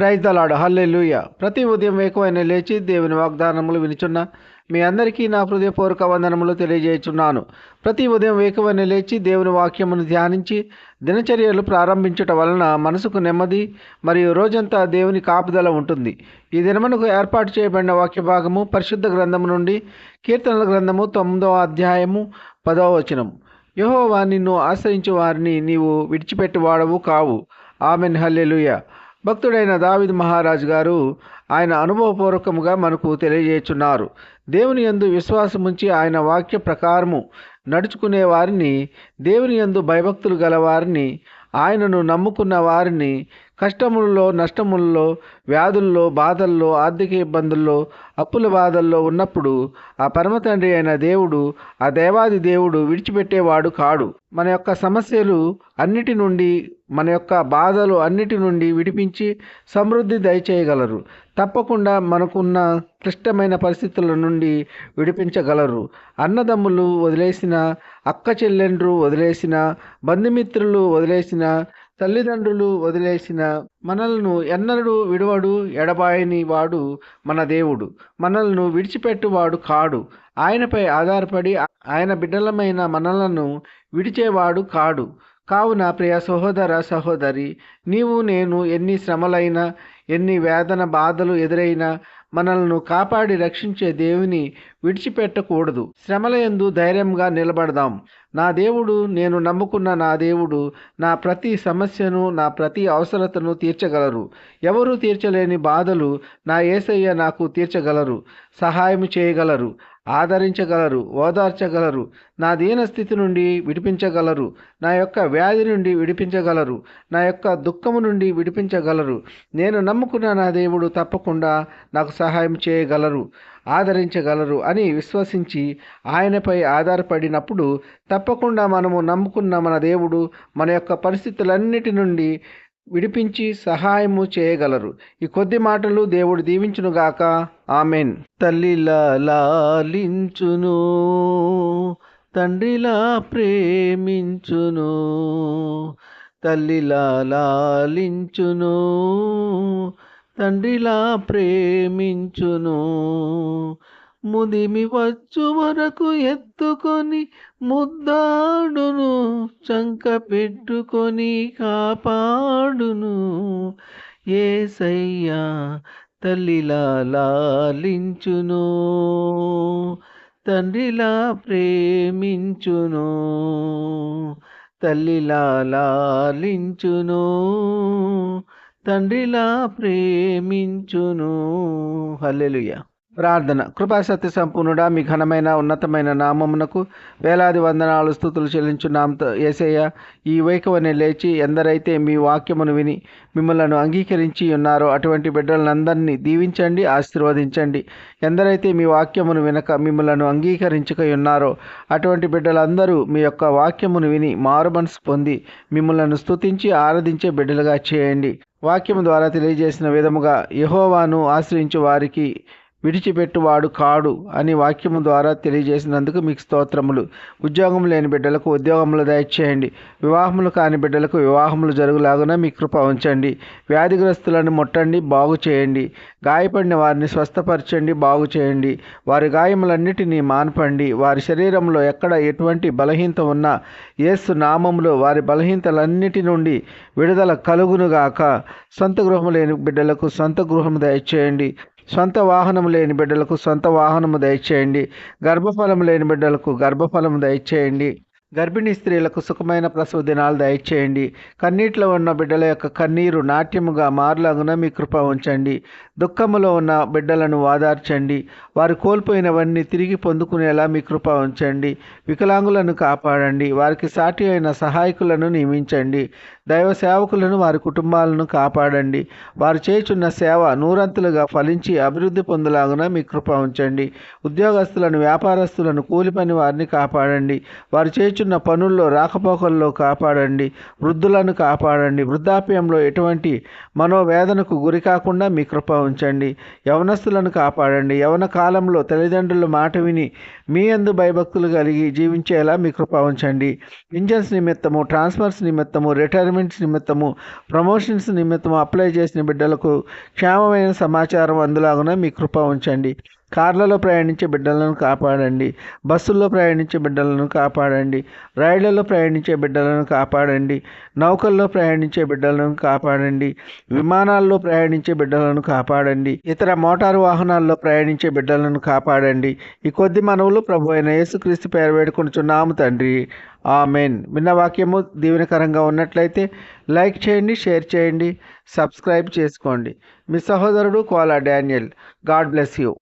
Praise the lord. హల్లెలూయా. ప్రతి ఉదయం వేకువనే లేచి దేవుని వాగ్దానములు వినుచున్న మీ అందరికీ నా హృదయపూర్వక వందనములు తెలియజేయుచున్నాను. ప్రతి ఉదయం వేకువనే లేచి దేవుని వాక్యమును ధ్యానించి దినచర్యలు ప్రారంభించుట వలన మనసుకు నెమ్మది మరియు రోజంతా దేవుని కాపుదల ఉంటుంది. ఈ దినమునకు ఏర్పాటు చేయబడిన వాక్య భాగము పరిశుద్ధ గ్రంథము నుండి కీర్తనల గ్రంథము 9వ అధ్యాయము 10వ వచనం. యెహోవా నిన్ను ఆశ్రయించు వారిని నీవు విడిచిపెట్టువాడవు కావు. ఆమెన్. హల్లెలూయా. భక్తుడైన దావీదు మహారాజు గారు ఆయన అనుభవపూర్వకముగా మనకు తెలియజేస్తున్నారు. దేవుని యందు విశ్వాసముంచి ఆయన వాక్య ప్రకారము నడుచుకునే వారిని, దేవుని యందు భయభక్తులు గల వారిని, ఆయనను నమ్ముకున్న వారిని కష్టములలో, నష్టములలో, వ్యాధుల్లో, బాధల్లో, ఆర్థిక ఇబ్బందుల్లో, అప్పుల బాధల్లో ఉన్నప్పుడు ఆ పరమ తండ్రి అయిన దేవుడు, ఆ దేవాది దేవుడు విడిచిపెట్టేవాడు కాడు. మన యొక్క సమస్యలు అన్నిటి నుండి, మన యొక్క బాధలు అన్నిటి నుండి విడిపించి సమృద్ధి దయచేయగలరు. తప్పకుండా మనకున్న క్లిష్టమైన పరిస్థితుల నుండి విడిపించగలరు. అన్నదమ్ములు వదిలేసిన, అక్క చెల్లెండ్రు వదిలేసిన, బంధుమిత్రులు వదిలేసిన, తల్లిదండ్రులు వదిలేసిన మనల్ని ఎన్నడూ విడువడు, ఎడబాయని వాడు మన దేవుడు. మనల్ని విడిచిపెట్టువాడు కాడు. ఆయనపై ఆధారపడి ఆయన బిడ్డలమైన మనలను విడిచేవాడు కాడు. కావున ప్రియ సహోదర సహోదరి, నీవు నేను ఎన్ని శ్రమలైనా, ఎన్ని వేదన బాధలు ఎదురైనా మనల్ని కాపాడి రక్షించే దేవుని విడిచిపెట్టకూడదు. శ్రమల యందు ధైర్యంగా నిలబడదాం. నా దేవుడు, నేను నమ్ముకున్న నా దేవుడు నా ప్రతి సమస్యను, నా ప్రతి అవసరతను తీర్చగలరు. ఎవరూ తీర్చలేని బాధలు నా యేసయ్య నాకు తీర్చగలరు, సహాయం చేయగలరు, ఆదరించగలరు, ఓదార్చగలరు, నా దీనస్థితి నుండి విడిపించగలరు, నా యొక్క వ్యాధి నుండి విడిపించగలరు, నా యొక్క దుఃఖము నుండి విడిపించగలరు. నేను నమ్ముకున్న నా దేవుడు తప్పకుండా నాకు సహాయం చేయగలరు, ఆదరించగలరు అని విశ్వసించి ఆయనపై ఆధారపడినప్పుడు తప్పకుండా మనము నమ్ముకున్న మన దేవుడు మన యొక్క పరిస్థితులన్నిటి నుండి విడిపించి సహాయము చేయగలరు. ఈ కొద్ది మాటలు దేవుడు దీవించునుగాక. ఆమెన్. తల్లిలా లాలించును, తండ్రిలా ప్రేమించును, తల్లిలా లాలించును, తండ్రిలా ప్రేమించును, ముదిమి వచ్చు వరకు ఎత్తుకొని ముద్దాడును, చంక పెట్టుకొని కాపాడును. యేసయ్యా తల్లిలా లాలించును, తండ్రిలా ప్రేమించును, తల్లిలా లాలించును, తండ్రిలా ప్రేమించును. హల్లెలూయా. ప్రార్థన. కృపా సత్య సంపూర్ణుడా, మీ ఘనమైన ఉన్నతమైన నామమునకు వేలాది వందనాలు స్తుతులు చెల్లించున్నాం యేసయ్య. ఈ వేకువనే లేచి ఎందరైతే మీ వాక్యమును విని మిమ్మల్ని అంగీకరించి ఉన్నారో అటువంటి బిడ్డలందరినీ దీవించండి, ఆశీర్వదించండి. ఎందరైతే మీ వాక్యమును వినక మిమ్మల్ని అంగీకరించక ఉన్నారో అటువంటి బిడ్డలందరూ మీ యొక్క వాక్యమును విని మారు మనసు పొంది మిమ్మల్ని స్తుతించి ఆరాధించే బిడ్డలుగా చేయండి. వాక్యము ద్వారా తెలియజేసిన విధముగా యెహోవాను ఆశ్రయించు వారికి విడిచిపెట్టువాడు కాడు అని వాక్యము ద్వారా తెలియజేసినందుకు మీకు స్తోత్రములు. ఉద్యోగం లేని బిడ్డలకు ఉద్యోగములు దయచేయండి. వివాహములు కాని బిడ్డలకు వివాహములు జరుగులాగున మీ కృప ఉంచండి. వ్యాధిగ్రస్తులను ముట్టండి, బాగు చేయండి. గాయపడిన వారిని స్వస్థపరచండి, బాగు చేయండి. వారి గాయములన్నిటినీ మాన్పండి. వారి శరీరంలో ఎక్కడ ఎటువంటి బలహీనత ఉన్నా యేసు నామములో వారి బలహీనతలన్నిటి నుండి విడుదల కలుగునుగాక. సొంత గృహము లేని బిడ్డలకు సొంత గృహము దయచేయండి. సొంత వాహనము లేని బిడ్డలకు సొంత వాహనము దయచేయండి. గర్భఫలము లేని బిడ్డలకు గర్భఫలము దయచేయండి. గర్భిణీ స్త్రీలకు సుఖమైన ప్రసవ దినాలు దయచేయండి. కన్నీటిలో ఉన్న బిడ్డల యొక్క కన్నీరు నాట్యముగా మారులాగున మీ కృప ఉంచండి. దుఃఖములో ఉన్న బిడ్డలను ఓదార్చండి. వారు కోల్పోయినవన్నీ తిరిగి పొందుకునేలా మీ కృప ఉంచండి. వికలాంగులను కాపాడండి. వారికి సాటి అయిన సహాయకులను నియమించండి. దైవ సేవకులను, వారి కుటుంబాలను కాపాడండి. వారు చేయుచున్న సేవ నూరంతులుగా ఫలించి అభివృద్ధి పొందలాగున మీ కృప ఉంచండి. ఉద్యోగస్తులను, వ్యాపారస్తులను, కూలి పని వారిని కాపాడండి. వారు చేయుచున్న చేయుచున్న పనుల్లో రాకపోకల్లో కాపాడండి. వృద్ధులను కాపాడండి. వృద్ధాప్యంలో ఎటువంటి మనోవేదనకు గురి కాకుండా మీ కృప ఉంచండి. యవనస్తులను కాపాడండి. యవన కాలంలో తల్లిదండ్రుల మాట విని మీ యందు భయభక్తులు కలిగి జీవించేలా మీ కృప ఉంచండి. ఇంజన్స్ నిమిత్తము, ట్రాన్స్ఫర్స్ నిమిత్తము, రిటైర్మెంట్స్ నిమిత్తము, ప్రమోషన్స్ నిమిత్తము అప్లై చేసిన బిడ్డలకు క్షేమమైన సమాచారం అందులాగున మీ కృప ఉంచండి. కార్లలో ప్రయాణించే బిడ్డలను కాపాడండి. బస్సుల్లో ప్రయాణించే బిడ్డలను కాపాడండి. రైళ్లలో ప్రయాణించే బిడ్డలను కాపాడండి. నౌకల్లో ప్రయాణించే బిడ్డలను కాపాడండి. విమానాల్లో ప్రయాణించే బిడ్డలను కాపాడండి. ఇతర మోటారు వాహనాల్లో ప్రయాణించే బిడ్డలను కాపాడండి. ఈ కొద్ది మనవులు ప్రభు అయిన యేసుక్రీస్తు పేరు వేడుకొనుచున్నాము తండ్రి. ఆమెన్. విన్న వాక్యము దీవెనకరంగా ఉన్నట్లయితే లైక్ చేయండి, షేర్ చేయండి, సబ్స్క్రైబ్ చేసుకోండి. మీ సహోదరుడు Kola Daniel. God bless you.